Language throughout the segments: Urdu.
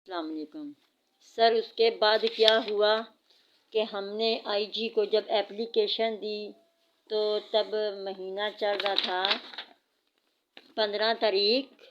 السلام علیکم سر۔ اس کے بعد کیا ہوا کہ ہم نے آئی جی کو جب اپلیکیشن دی تو تب مہینہ چل رہا تھا 15 تاریخ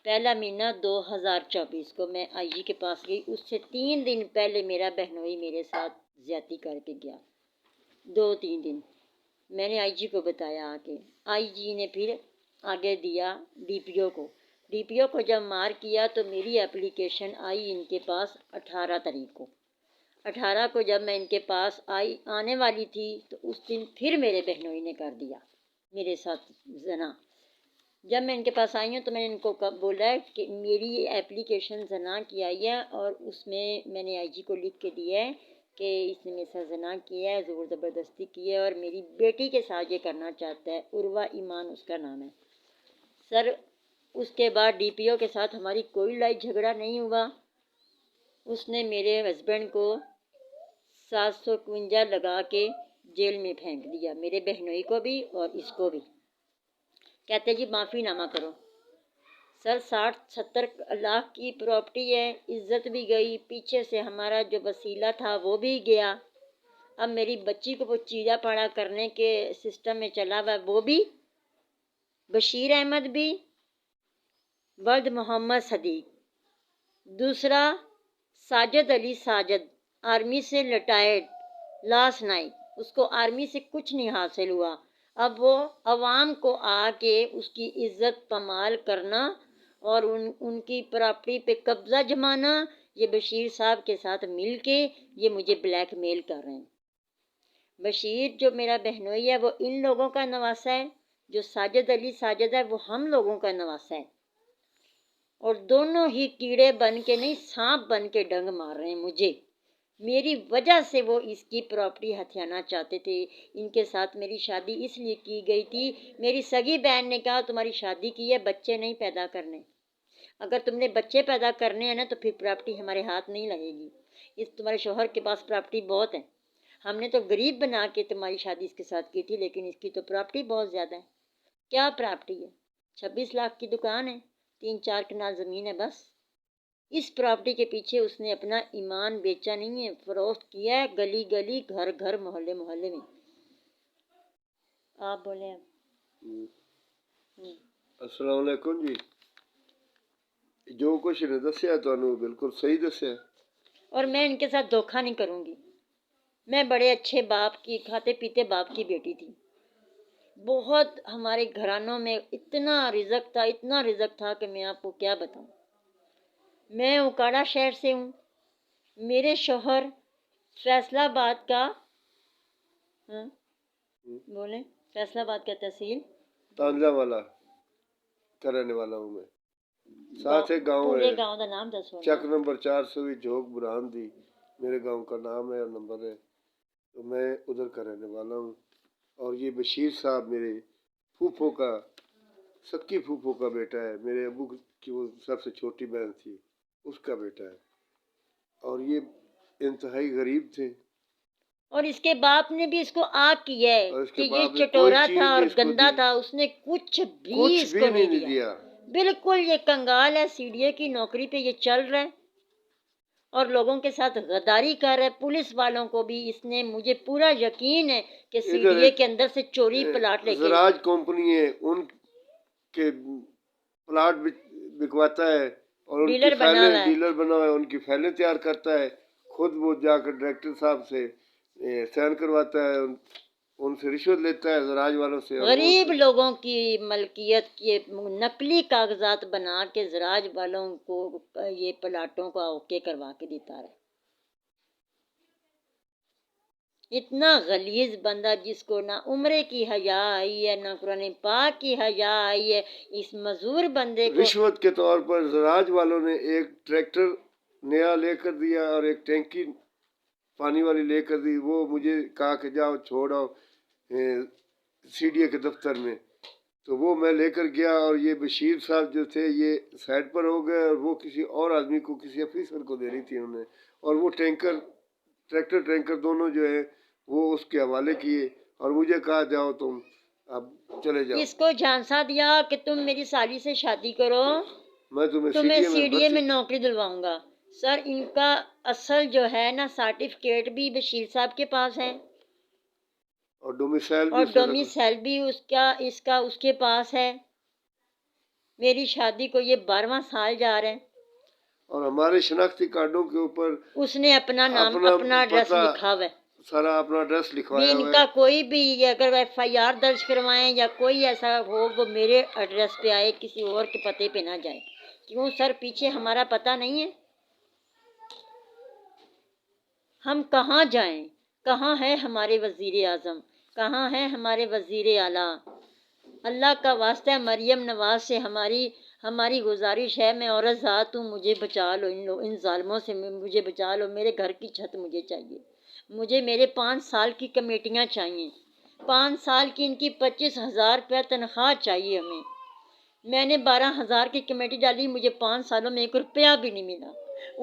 پہلا مہینہ 2024 کو میں آئی جی کے پاس گئی۔ اس سے 3 دن پہلے میرا بہنوئی میرے ساتھ زیادتی کر کے گیا، 2-3 دن میں نے آئی جی کو بتایا کہ آئی جی نے پھر آگے دیا ڈی پی او کو۔ ڈی پی او کو جب مار کیا تو میری اپلیکیشن آئی ان کے پاس 18 تاریخ کو۔ 18 کو جب میں ان کے پاس آنے والی تھی تو اس دن پھر میرے بہنوئی نے کر دیا میرے ساتھ زنا۔ جب میں ان کے پاس آئی ہوں تو میں نے ان کو بولا کہ میری اپلیکیشن زنا کی آئی ہے اور اس میں نے آئی جی کو لکھ کے دیا ہے کہ اس نے میرے ساتھ زنا کیا ہے، زور زبردستی کی ہے اور میری بیٹی کے ساتھ یہ کرنا چاہتا ہے، عروہ ایمان اس کا نام ہے۔ سر اس کے بعد ڈی پی او کے ساتھ ہماری کوئی لڑائی جھگڑا نہیں ہوا۔ اس نے میرے ہسبینڈ کو 751 لگا کے جیل میں پھینک دیا، میرے بہنوئی کو بھی اور اس کو بھی۔ کہتے جی معافی نامہ کرو۔ سر 60-70 لاکھ کی پراپرٹی ہے، عزت بھی گئی، پیچھے سے ہمارا جو وسیلہ تھا وہ بھی گیا۔ اب میری بچی کو وہ چیرا پاڑا کرنے کے سسٹم میں چلا ہوا وہ بھی، بشیر احمد بھی، ولد محمد صدیق، دوسرا ساجد علی ساجد آرمی سے ریٹائرڈ لاسٹ نائٹ، اس کو آرمی سے کچھ نہیں حاصل ہوا۔ اب وہ عوام کو آ کے اس کی عزت پامال کرنا اور ان کی پراپرٹی پہ قبضہ جمانا، یہ بشیر صاحب کے ساتھ مل کے یہ مجھے بلیک میل کر رہے ہیں۔ بشیر جو میرا بہنوئی ہے وہ ان لوگوں کا نواسا ہے، جو ساجد علی ساجد ہے وہ ہم لوگوں کا نواسا ہے، اور دونوں ہی کیڑے بن کے نہیں سانپ بن کے ڈنگ مار رہے ہیں مجھے۔ میری وجہ سے وہ اس کی پراپرٹی ہتھیانا چاہتے تھے۔ ان کے ساتھ میری شادی اس لیے کی گئی تھی، میری سگی بہن نے کہا تمہاری شادی کی ہے بچے نہیں پیدا کرنے، اگر تم نے بچے پیدا کرنے ہیں نا تو پھر پراپرٹی ہمارے ہاتھ نہیں لگے گی، اس تمہارے شوہر کے پاس پراپرٹی بہت ہے، ہم نے تو غریب بنا کے تمہاری شادی اس کے ساتھ کی تھی لیکن اس کی تو پراپرٹی بہت زیادہ ہے۔ کیا پراپرٹی ہے؟ 26 لاکھ کی دکان ہے، 3-4 کنال زمین ہے بس۔ اس پراپرٹی کے پیچھے اس نے اپنا ایمان بیچا نہیں ہے، فروخت کیا ہے، گلی گلی گھر گھر محلے محلے میں۔ آپ بولیں اب۔ السلام علیکم جی۔ جو کچھ نے دسیا تانوں بالکل صحیح دسیا، اور میں ان کے ساتھ دھوکہ نہیں کروں گی۔ میں بڑے اچھے باپ کی، کھاتے پیتے باپ کی بیٹی تھی، بہت ہمارے گھرانوں میں اتنا رزق تھا کہ میں آپ کو کیا بتاؤں۔ میں اوکاڑا شہر سے ہوں، میرے شوہر فیصلہ آباد کا بولیں فیصلہ آباد کا تحصیل تانجا والا کا رہنے والا ہوں میں۔ ساتھ ایک گاؤں پورے ہے، گاؤں کا نام دسو۔ چک نمبر 400 جھوک برہان دی میرے گاؤں کا نام ہے اور نمبر ہے، تو میں ادھر کا رہنے والا ہوں۔ اور یہ بشیر صاحب میرے پھوپھو کا، سکی پھوپھو کا بیٹا ہے، میرے ابو کی وہ سب سے چھوٹی بہن تھی اس کا بیٹا ہے، اور یہ انتہائی غریب تھے۔ اور اس کے باپ نے بھی اس کو آگ کیا ہے اور اس کہ کے یہ باپ نے چٹورا کوئی چیز تھا اور نہیں اس کو گندا دی، تھا، اس نے کچھ بھی کچھ اس بھی کو نہیں نہیں دیا۔ بالکل یہ کنگال ہے، سی ڈی اے کی نوکری پہ یہ چل رہا ہے اور لوگوں کے ساتھ غداری کر رہا ہے۔ پولیس والوں کو بھی اس نے، مجھے پورا یقین ہے کہ سی ڈی اے کے اندر سے چوری پلاٹ لے کے زراج کمپنی ہے، ان کے پلاٹ بکواتا ہے اور ان کی ڈیلر بنا فائلیں ہوا ہے۔ ڈیلر بنا ہوا ہے، ان کی فائلیں تیار کرتا ہے، خود وہ جا کر ڈائریکٹر صاحب سے سائن کرواتا ہے، ان سے رشوت لیتا ہے زراج والوں سے، اور غریب لوگوں کی ملکیت کے نقلی کاغذات بنا کے زراج والوں کو یہ پلاٹوں کو اوکے کروا کے دیتا ہے۔ اتنا غلیظ بندہ جس کو نہ عمرے کی حیا آئی ہے نہ قرآن پاک کی حیا آئی ہے، اس مزدور بندے کو رشوت کے طور پر زراج والوں نے ایک ٹریکٹر نیا لے کر دیا اور ایک ٹینکی پانی والی لے کر دی، وہ مجھے کہا کہ جاؤ چھوڑو سی ڈی اے کے دفتر میں، تو وہ میں لے کر گیا، اور یہ بشیر صاحب جو تھے یہ سائڈ پر ہو گئے اور وہ کسی اور آدمی کو، کسی افیسر کو دے رہی تھی انہوں نے، اور وہ ٹریکٹر ٹینکر دونوں جو ہے وہ اس کے حوالے کیے اور مجھے کہا جاؤ تم اب چلے جاؤ۔ اس کو جھانسا دیا کہ تم میری سالی سے شادی کرو میں تمہیں CDA CDA میں نوکری دلواؤں گا. سر ان کا اصل جو ہے نا سرٹیفکیٹ بھی بشیر صاحب کے پاس ہے اور ڈومیسائل بھی اور ڈومیسائل بھی اس کے پاس ہے. میری شادی کو یہ 12واں سال جا رہا ہے. اور ہمارے شناختی کارڈوں کے اوپر اس نے اپنا نام اپنا ایڈریس لکھا ہوا ہے. سارا اپنا ایڈریس بھی لکھوایا ان ہوا کا ہے. کوئی بھی اگر FIR درج کروائیں یا کوئی ایسا ہو وہ میرے ایڈریس پہ آئے, کسی اور کے پتے پہ نہ جائے. کیوں سر پیچھے ہمارا پتہ نہیں ہے؟ ہم کہاں جائیں؟ کہاں ہے ہمارے وزیر اعظم؟ کہاں ہے ہمارے وزیر اعلیٰ؟ اللہ کا واسطہ ہے مریم نواز سے ہماری گزارش ہے. میں عورت ذات ہوں, مجھے بچا لو ان ظالموں سے, مجھے بچا لو. میرے گھر کی چھت مجھے چاہیے. مجھے میرے 5 سال کی کمیٹیاں چاہیے. 5 سال کی ان کی 25,000 روپیہ تنخواہ چاہیے ہمیں. میں نے 12,000 کی کمیٹی ڈالی, مجھے 5 سالوں میں 1 روپیہ بھی نہیں ملا.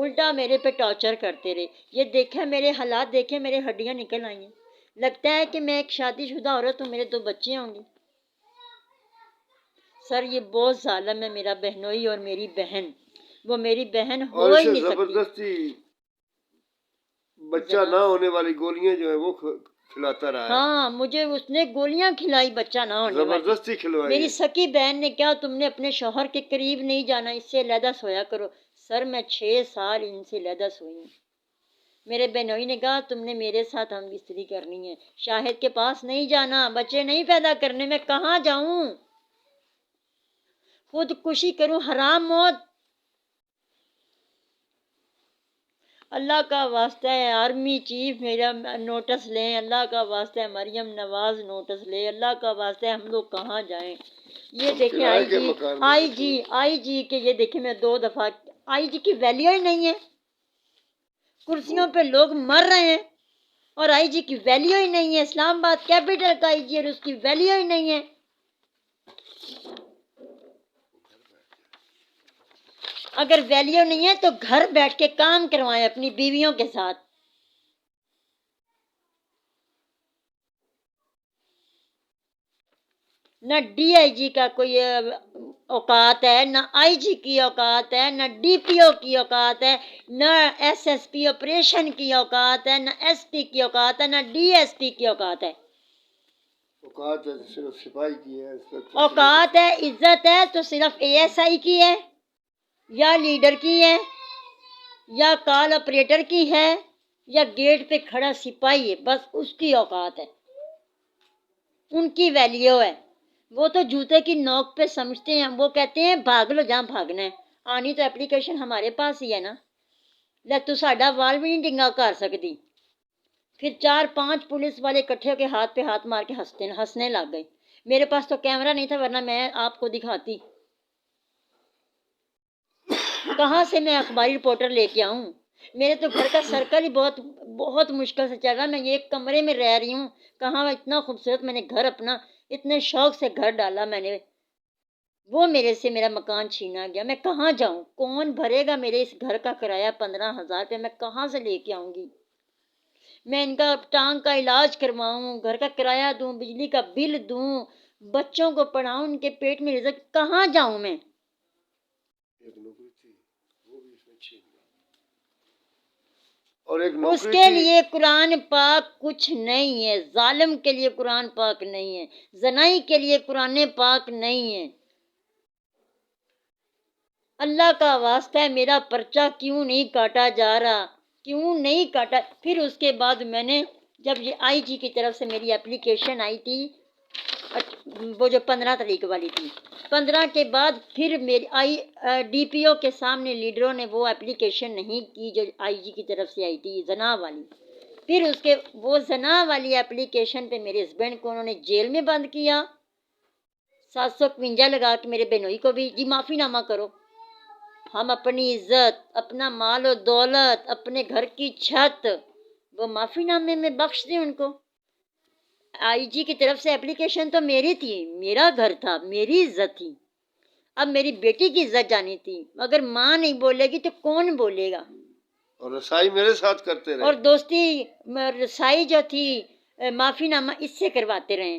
الٹا میرے پہ ٹارچر کرتے رہے. یہ دیکھیں میرے حالات, دیکھیں میرے ہڈیاں نکل آئی ہیں. لگتا ہے کہ میں ایک شادی شدہ عورت ہوں, میرے 2 بچے ہوں گے. سر یہ بہت ظالم ہے میرا بہنوئی اور میری بہن. وہ میری بہن ہو اور ہی اسے نہیں سکتی. زبردستی بچہ نہ ہونے والی گولیاں جو ہیں وہ کھلاتا رہا ہے. ہاں مجھے اس نے گولیاں کھلائی بچہ نہ ہونے والی. زبردستی کھلوائی. میری سکی بہن نے کہا تم نے اپنے شوہر کے قریب نہیں جانا, اس سے علیحدہ سویا کرو. سر میں 6 سال ان سے علیحدہ سوئی ہوں. میرے بہنوئی نے کہا تم نے میرے ساتھ ہم بستری کرنی ہے, شاہد کے پاس نہیں جانا, بچے نہیں پیدا کرنے. میں کہاں جاؤں؟ خودکشی کروں, حرام موت. اللہ کا واسطہ ہے آرمی چیف میرا نوٹس لیں. اللہ کا واسطہ ہے مریم نواز نوٹس لے. اللہ کا واسطہ ہے ہم لوگ کہاں جائیں؟ یہ دیکھیں آئی جی کے, یہ دیکھیں میں 2 دفعہ آئی جی کی ویلیو ہی نہیں ہے. کرسیوں پہ لوگ مر رہے ہیں اور آئی جی کی ویلیو ہی نہیں ہے. اسلام آباد کیپٹل کا آئی جی اور اس کی ویلیو ہی نہیں ہے. اگر ویلیو نہیں ہے تو گھر بیٹھ کے کام کروائیں اپنی بیویوں کے ساتھ. نہ DIG کا کوئی اوقات ہے, نہ IG کی اوقات ہے, نہ DPO کی اوقات ہے, نہ SSP آپریشن کی اوقات ہے, نہ SP کی اوقات ہے, نہ DSP کی اوقات ہے. اوقات ہے صرف سپاہی کی ہے. اوقات ہے, عزت ہے تو صرف ASI کی ہے, یا لیڈر کی ہے, یا کال آپریٹر کی ہے, یا گیٹ پہ کھڑا سپاہی ہے, بس اس کی اوقات ہے. ان کی ویلیو ہے. وہ تو جوتے کی نوک پہ سمجھتے ہیں. وہ کہتے ہیں بھاگ لو جہاں بھاگنا ہے. آنی تو اپلیکیشن ہمارے پاس ہی ہے نا. لے تو ساڈا وال بھی نہیں ڈنگا کر سکتی. پھر 4-5 پولیس والے اکٹھے ہو کے ہاتھ پہ ہاتھ مار کے ہنسنے لگ گئے. میرے پاس تو کیمرہ نہیں تھا ورنہ میں آپ کو دکھاتی. کہاں سے میں اخباری رپورٹر لے کے آؤں؟ میرے تو گھر کا سرکل ہی بہت مشکل سے چل رہا. میں ایک کمرے میں رہ رہی ہوں. کہاں اتنا خوبصورت میں نے گھر اپنا اتنے شوق سے گھر ڈالا میں نے, وہ میرے سے میرا مکان چھینا گیا. میں کہاں جاؤں؟ کون بھرے گا میرے اس گھر کا کرایہ 15,000 روپے؟ میں کہاں سے لے کے آؤں گی؟ میں ان کا ٹانگ کا علاج کرواؤں, گھر کا کرایہ دوں, بجلی کا بل دوں, بچوں کو پڑھاؤں, ان کے پیٹ میں رزق, کہاں جاؤں میں؟ اس کے لیے قرآن پاک کچھ نہیں ہے. ظالم کے لیے قرآن پاک نہیں ہے. زنائی کے لیے قرآن پاک نہیں ہے. اللہ کا واسطہ ہے میرا پرچہ کیوں نہیں کاٹا جا رہا؟ کیوں نہیں کاٹا؟ پھر اس کے بعد میں نے جب یہ IG کی طرف سے میری اپلیکیشن آئی تھی, وہ جو 15 تاریخ والی تھی, 15 کے بعد پھر میری DPO کے سامنے لیڈروں نے وہ اپلیکیشن نہیں کی جو IG کی طرف سے آئی تھی زنا والی. پھر اس کے وہ زنا والی اپلیکیشن پہ میرے ہسبینڈ کو انہوں نے جیل میں بند کیا. 751 لگا کے میرے بہنوئی کو بھی جی معافی نامہ کرو. ہم اپنی عزت, اپنا مال و دولت, اپنے گھر کی چھت, وہ معافی نامے میں بخش دیں ان کو. IG کی طرف سے اپلیکیشن تو میری تھی, میرا گھر تھا, میری عزت تھی. اب میری بیٹی کی عزت جانی تھی. اگر ماں نہیں بولے گی تو کون بولے گا؟ اور رسائی میرے ساتھ کرتے رہے. اور دوستی رسائی جو تھی معافی نامہ اس سے کرواتے رہے.